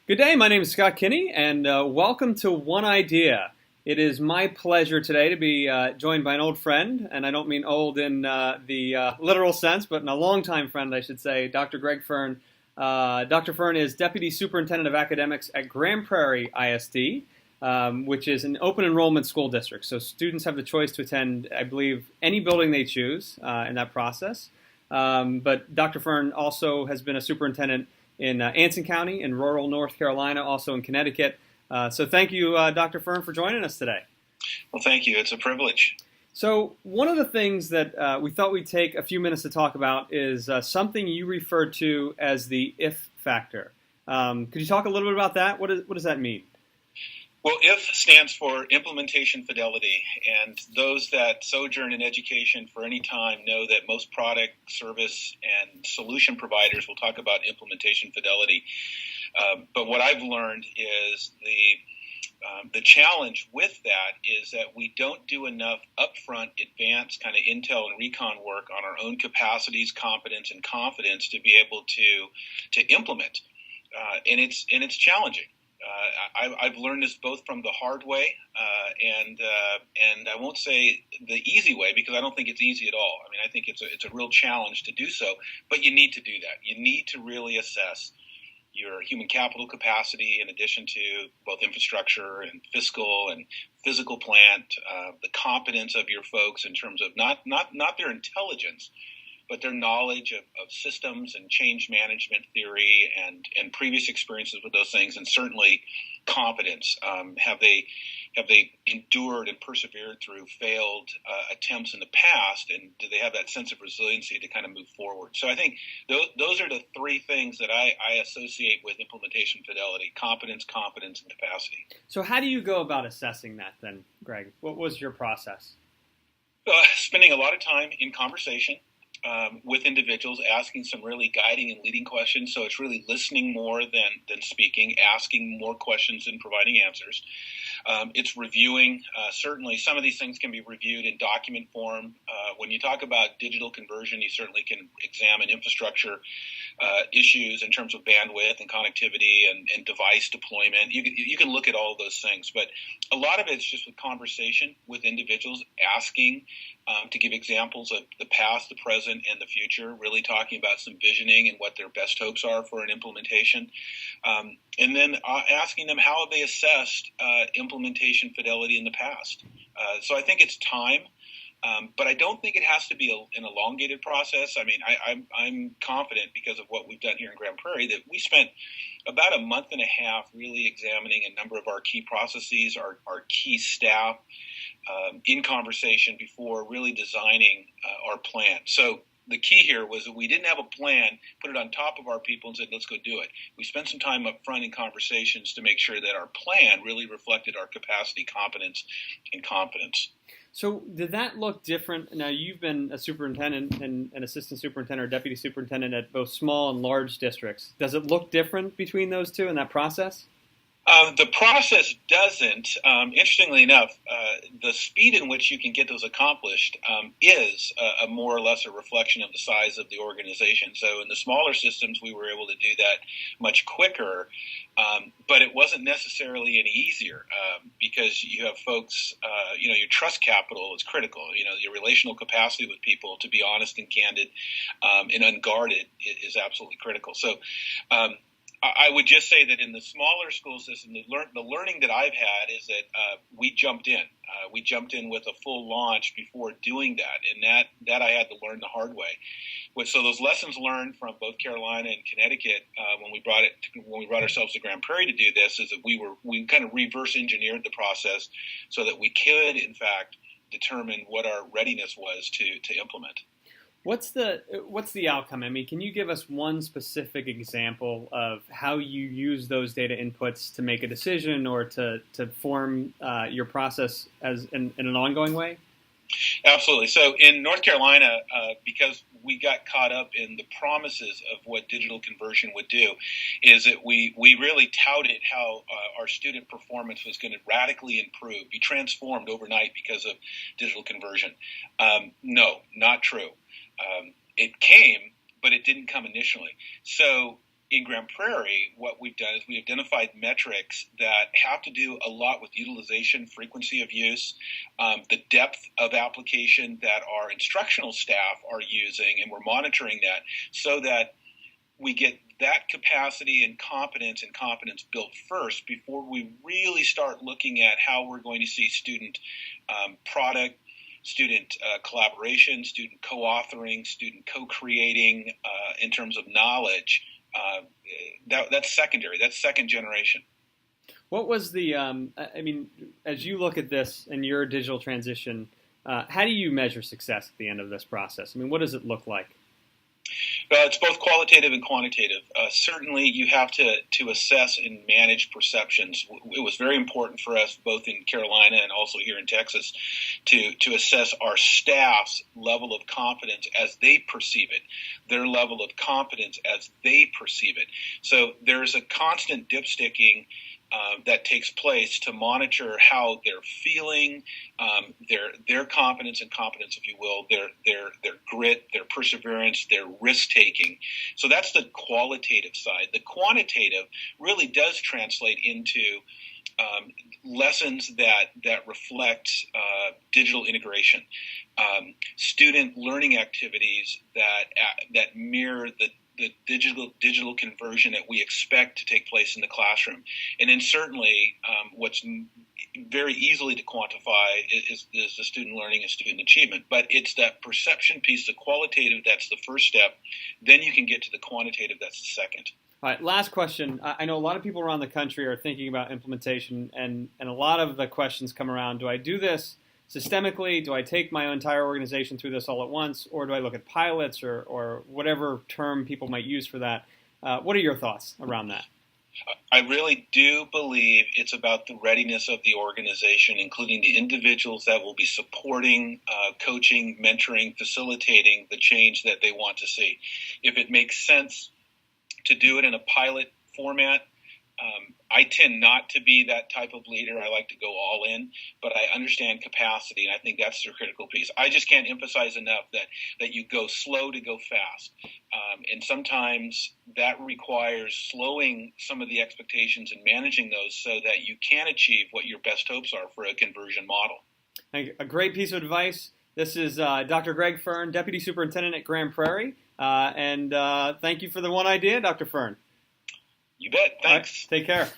Good day, my name is Scott Kinney, and welcome to One Idea. It is my pleasure today to be joined by an old friend, and I don't mean old in the literal sense, but in a longtime friend, I should say, Dr. Greg Firn. Dr. Firn is Deputy Superintendent of Academics at Prairie ISD, which is an open enrollment school district. So students have the choice to attend, I believe, any building they choose in that process. But Dr. Firn also has been a superintendent in Anson County, in rural North Carolina, also in Connecticut. So thank you, Dr. Firn, for joining us today. Well, thank you. It's a privilege. So one of the things that we thought we'd take a few minutes to talk about is something you referred to as the if factor. Could you talk a little bit about that? What does that mean? Well, IF stands for implementation fidelity, and those that sojourn in education for any time know that most product, service, and solution providers will talk about implementation fidelity. But what I've learned is the challenge with that is that we don't do enough upfront advanced kind of intel and recon work on our own capacities, competence, and confidence to be able to implement, and it's challenging. I've learned this both from the hard way and I won't say the easy way, because I don't think it's easy at all. I mean, I think it's a real challenge to do so, but you need to do that. You need to really assess your human capital capacity in addition to both infrastructure and fiscal and physical plant, the competence of your folks in terms of not their intelligence, but their knowledge of systems and change management theory and previous experiences with those things, and certainly competence. Have they endured and persevered through failed attempts in the past, and do they have that sense of resiliency to kind of move forward? So I think those are the three things that I associate with implementation fidelity: competence, and capacity. So how do you go about assessing that then, Greg? What was your process? Spending a lot of time in conversation with individuals, asking some really guiding and leading questions. So it's really listening more than speaking, asking more questions than providing answers. It's reviewing. Certainly, some of these things can be reviewed in document form. When you talk about digital conversion, you certainly can examine infrastructure issues in terms of bandwidth and connectivity and device deployment. You can look at all of those things, but a lot of it's just with conversation with individuals, asking to give examples of the past, the present, and the future, really talking about some visioning and what their best hopes are for an implementation. And then asking them how have they assessed implementation fidelity in the past. So I think it's time, but I don't think it has to be an elongated process. I mean, I'm confident, because of what we've done here in Prairie, that we spent about a month and a half really examining a number of our key processes, our key staff, in conversation before really designing our plan. So the key here was that we didn't have a plan, put it on top of our people and said, let's go do it. We spent some time up front in conversations to make sure that our plan really reflected our capacity, competence, and confidence. So did that look different? Now, you've been a superintendent and an assistant superintendent or deputy superintendent at both small and large districts. Does it look different between those two in that process? The process doesn't. Interestingly enough, the speed in which you can get those accomplished is a more or less a reflection of the size of the organization. So in the smaller systems, we were able to do that much quicker, but it wasn't necessarily any easier because you have folks, your trust capital is critical. Your relational capacity with people to be honest and candid and unguarded is absolutely critical. So I would just say that in the smaller school system, the learning that I've had is that we jumped in. We jumped in with a full launch before doing that, and that I had to learn the hard way. So those lessons learned from both Carolina and Connecticut when we brought ourselves to Prairie to do this is that we kind of reverse engineered the process so that we could in fact determine what our readiness was to implement. What's the outcome? I mean, can you give us one specific example of how you use those data inputs to make a decision or to form your process as in an ongoing way? Absolutely. So in North Carolina, because we got caught up in the promises of what digital conversion would do, is that we really touted how our student performance was going to radically improve, be transformed overnight because of digital conversion. No, not true. It came, but it didn't come initially. So in Grand Prairie, what we've done is we identified metrics that have to do a lot with utilization, frequency of use, the depth of application that our instructional staff are using, and we're monitoring that so that we get that capacity and competence built first before we really start looking at how we're going to see student product, student collaboration, student co-authoring, student co-creating in terms of knowledge. That's secondary. That's second generation. What was the, as you look at this and your digital transition, how do you measure success at the end of this process? I mean, what does it look like? It's both qualitative and quantitative. Certainly, you have to assess and manage perceptions. It was very important for us, both in Carolina and also here in Texas, to assess our staff's level of competence as they perceive it, their level of competence as they perceive it. So there's a constant dipsticking that takes place to monitor how they're feeling, their competence, if you will, their grit, their perseverance, their risk taking. So that's the qualitative side. The quantitative really does translate into lessons that reflect digital integration, student learning activities that mirror the digital conversion that we expect to take place in the classroom. And then certainly what's very easily to quantify is the student learning and student achievement. But it's that perception piece, the qualitative, that's the first step. Then you can get to the quantitative, that's the second. All right, last question. I know a lot of people around the country are thinking about implementation, and a lot of the questions come around, do I do this systemically? Do I take my entire organization through this all at once, or do I look at pilots or whatever term people might use for that? What are your thoughts around that? I really do believe it's about the readiness of the organization, including the individuals that will be supporting, coaching, mentoring, facilitating the change that they want to see. If it makes sense to do it in a pilot format, I tend not to be that type of leader. I like to go all in, but I understand capacity, and I think that's the critical piece. I just can't emphasize enough that you go slow to go fast. And sometimes that requires slowing some of the expectations and managing those so that you can achieve what your best hopes are for a conversion model. A great piece of advice. This is Dr. Greg Firn, Deputy Superintendent at Grand Prairie. And thank you for the one idea, Dr. Firn. You bet. Thanks. Right, take care.